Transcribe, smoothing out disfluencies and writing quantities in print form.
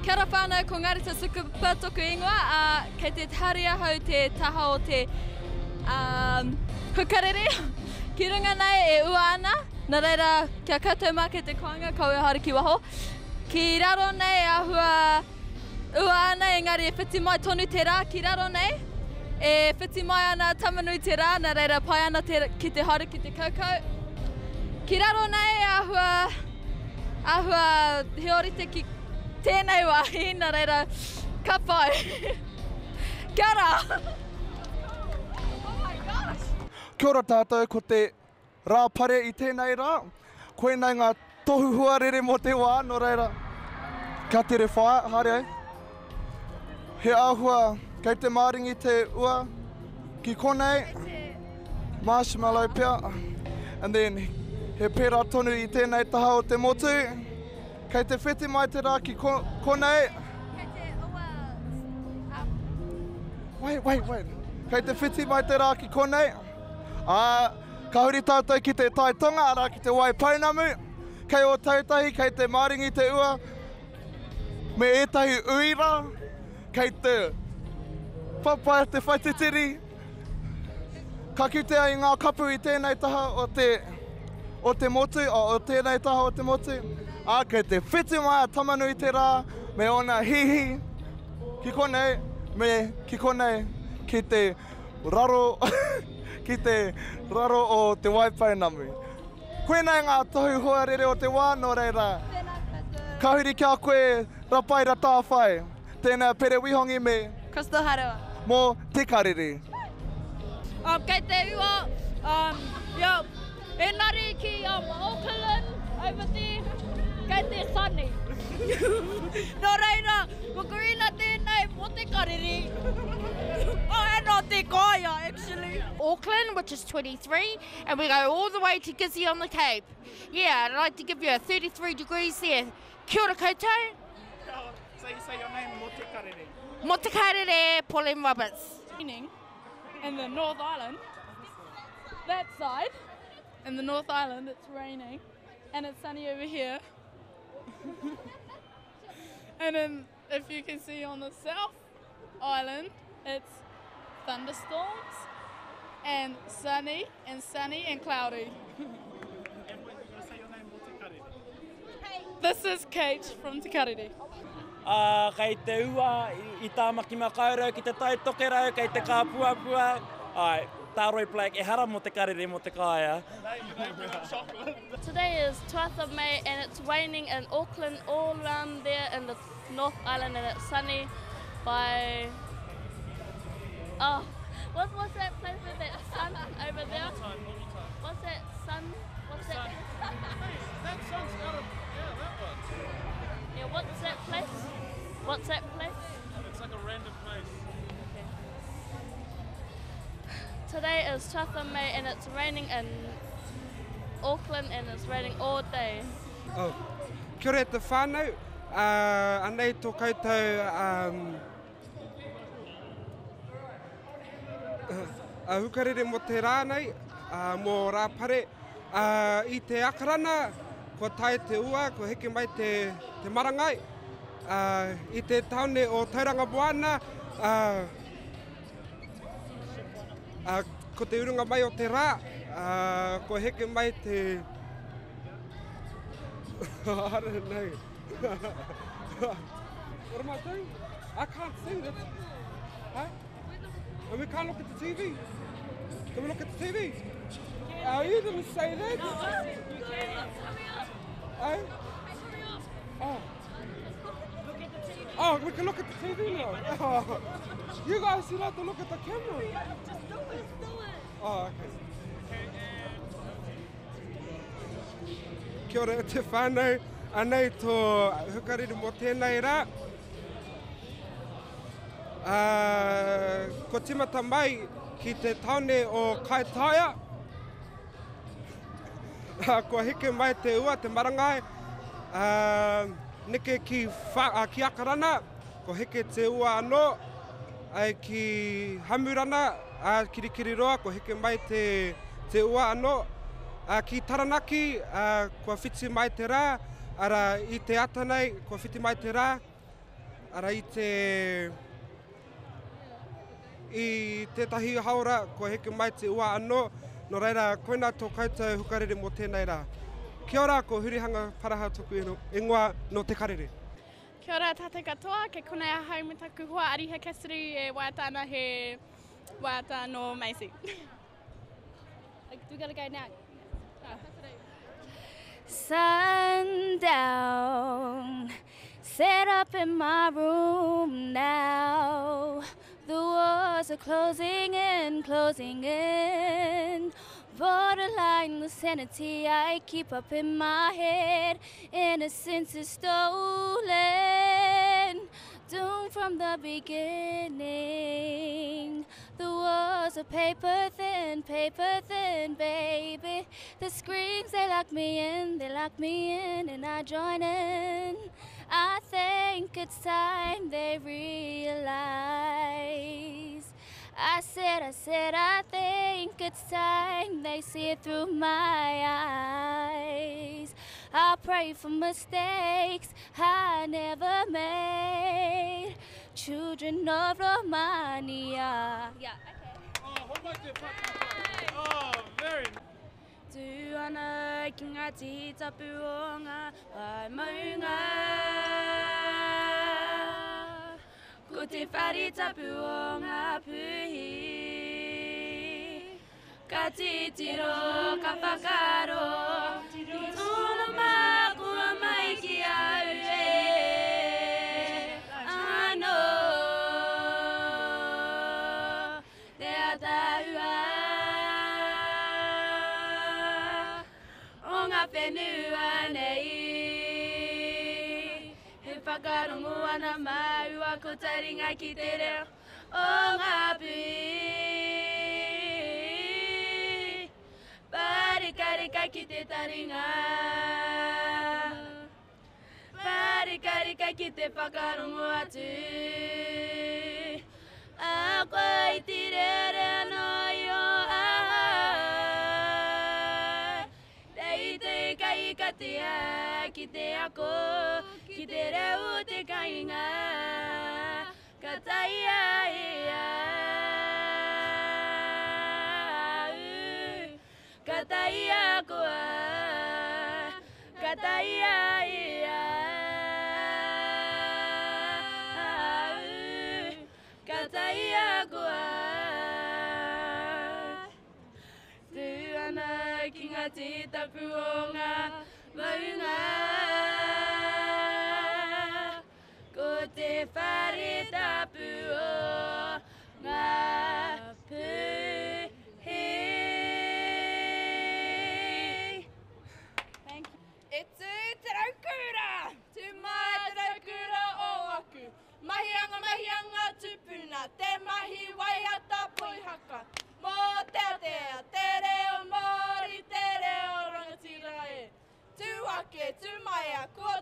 Kia ora whānau, ko Ngārita Sukupa toku ingoa, kei te haria hau te taha o te hukarere. Ki runga nei e ua ana, nā reira kia koutou mā kei te koanga, ko e haere ki waho. Ki raro nei ahua ua ana, engari e whiti mai tonu te rā, ki raro nei. E whiti mai ana tamanui te rā, nā reira pai ana ki te haere ki te kaukau. Ki raro nei ahua he orite ki tēnei wāhi, nā reira, ka pai. Kia ora! Oh my gosh! Kia ora tātou, ko te rāpare i tēnei rā. Koenei ngā tohu huarere mō te wā, nō reira. Ka tere whā, haere ai. He āhua, kei te māringi te ua, ki konei, marshmallow pia. And then, he pērā tonu i tēnei taha o te motu. Kei te whiti mai te rā ki konei. Kei te ua... Wait. Kei te whiti mai te rā ki konei. Ka huri tātou ki te tai tonga, arā ki te wai paunamu. Kei o tautahi, kei te māringi te ua. Me ētahi uira. Kei te papai te whaititiri. Ka kitea i ngā kapu i tēnei taha o te motu, o tēnei taha o te motu. Kei te whiti mai a tamanui te rā, me ona hihi, ki konei, me ki konei, ki te raro, ki te raro o te waipainamu. Koenei ngā tohu huarere o te wā, nō reira. Ka huri kia koe, rapai ra tāwhai. Tēnā pere wihongi me... Crystal Harewa. Mō te karere. Kei te ua, engari ki Auckland, over there. Kei te Sunny. Nō reira, wakurina tēnei mō te karere. And not te kaya, actually. Auckland, which is 23, and we go all the way to Gizzy on the Cape. Yeah, I'd like to give you a 33 degrees there. Kia ora koutou. So you say your name, Mō te karere. Mō te karere, Pauline Roberts. Raining in the North Island, that side, in the North Island it's raining, and it's sunny over here. And then if you can see on the South Island, it's thunderstorms, and sunny and cloudy. And when you say your name, Mō te karere. This is Kate from Te Karere. Kei te ua, i tāmaki makaurau, ki te tai toke rau, kei te kāpuapua. Ai, Tāroi Black, e hara mō te karere mō te kāia. Today is 12th of May and it's raining in Auckland, all around there in the North Island, and it's sunny by... Oh, what's that place with that sun over there? What's that sun? What's that? That sun's out of... Yeah, that one. Yeah, what's that place? What's that place? It's like a random place. Okay. Today is 12th of May and it's raining in Auckland and it's raining all day. Oh, kia ora te whānau. Anei tō koutou hukarere mō te rānei, mō rāpare. I te akarana, ko tai te ua, ko heke mai te marangai. I te taone o Tauranga Moana, ko te urunga mai o te rā, ko heke mai te... I don't know. What am I doing? I can't see this. Huh? And we can't look at the TV. Can we look at the TV? You didn't say that. You can. Oh. Oh, we can look at the TV now. Oh. You guys, you have to look at the camera. Just do it. Oh, okay. Kia ora te whānau, anei tō hukarere mō tēnei rā. Ko timata mai ki te taone o Kaitaia. Ko heke mai te ua, te marangai. Neke ki akarana, ko heke te ua anō. Ai ki hamurana, kirikiri roa, ko heke mai te ua anō. Ki Taranaki, kua whiti mai te rā, ara i te atanei, kua whiti mai te rā. Ara i tētahi haora, ko heke mai te ua anō, no reira, koina tō koutou hukarere mō tēnei rā. Kia ora, ko Hurihanga Paraha tuku ingoa no te karere. Kia ora tātou katoa, ke konei a haumi taku hoa Ariha Cassidy e waiata ana he waiata no Macy. Do we gotta go now? Sundown, set up in my room now. The walls are closing in, borderline insanity I keep up in my head. Innocence is stolen, doomed from the beginning. The walls are paper thin, baby. The screams, they lock me in, and I join in. I think it's time they realize. I think it's time they see it through my eyes. I pray for mistakes I never made. Children of Romania. Yeah, okay. Oh, very nice. Tu ana ki ngā tihi tapu o ngā pai maunga. Ko te whare tapu o ngā puhi. Ka titiro, ka whakaro, ki tōna mā kua mai ki au e. Ano, te atahua. Whenua nei he whakarongo ana maua ko taringa ki te reo o ngā pui. Parika ki te taringa, parika ki te whakarongo atu. A koe ti rere no yo katia ki te ako, ki te reu te kainga, ka taia ea, ka taia koa, ka taia ea, ka taia koa. Tu ana ki ngā te tapu o ngā maunga, ko te whare tapu o ngā puhi. Thank you. E tū te raukura, tū mai te raukura o aku. Mahianga tupuna, te mahi waiata poihaka. Mō te reo Māori, te reo rangatira e. Tū ake, tū maia, kua